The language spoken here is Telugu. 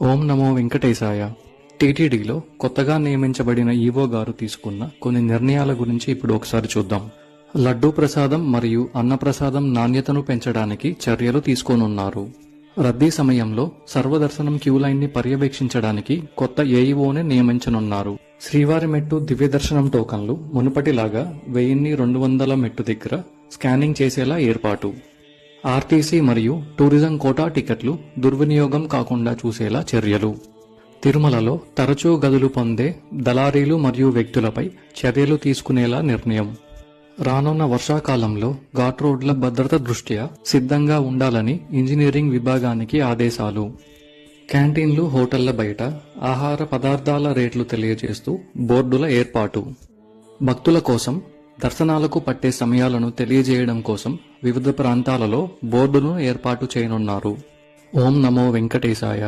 ఓం నమో వెంకటేశాయ. టీటీడీలో కొత్తగా నియమించబడిన ఈవో గారు తీసుకున్న కొన్ని నిర్ణయాల గురించి ఇప్పుడు ఒకసారి చూద్దాం. లడ్డూ ప్రసాదం మరియు అన్నప్రసాదం నాణ్యతను పెంచడానికి చర్యలు తీసుకోనున్నారు. రద్దీ సమయంలో సర్వదర్శనం క్యూలైన్ ని పర్యవేక్షించడానికి కొత్త ఏఈఓనే నియమించనున్నారు. శ్రీవారి మెట్టు దివ్యదర్శనం టోకన్లు మునుపటిలాగా 1200 మెట్టు దగ్గర స్కానింగ్ చేసేలా ఏర్పాటు. ఆర్టీసీ మరియు టూరిజం కోటా టికెట్లు దుర్వినియోగం కాకుండా చూసేలా చర్యలు. తిరుమలలో తరచూ గదులు పొందే దళారీలు మరియు వ్యక్తులపై చర్యలు తీసుకునేలా నిర్ణయం. రానున్న వర్షాకాలంలో ఘాట్ రోడ్ల భద్రత దృష్ట్యా సిద్ధంగా ఉండాలని ఇంజనీరింగ్ విభాగానికి ఆదేశాలు. క్యాంటీన్లు, హోటళ్ల బయట ఆహార పదార్థాల రేట్లు తెలియజేస్తూ బోర్డుల ఏర్పాటు. భక్తుల కోసం దర్శనాలకు పట్టే సమయాలను తెలియజేయడం కోసం వివిధ ప్రాంతాలలో బోర్డును ఏర్పాటు చేయనున్నారు. ఓం నమో వెంకటేశాయ.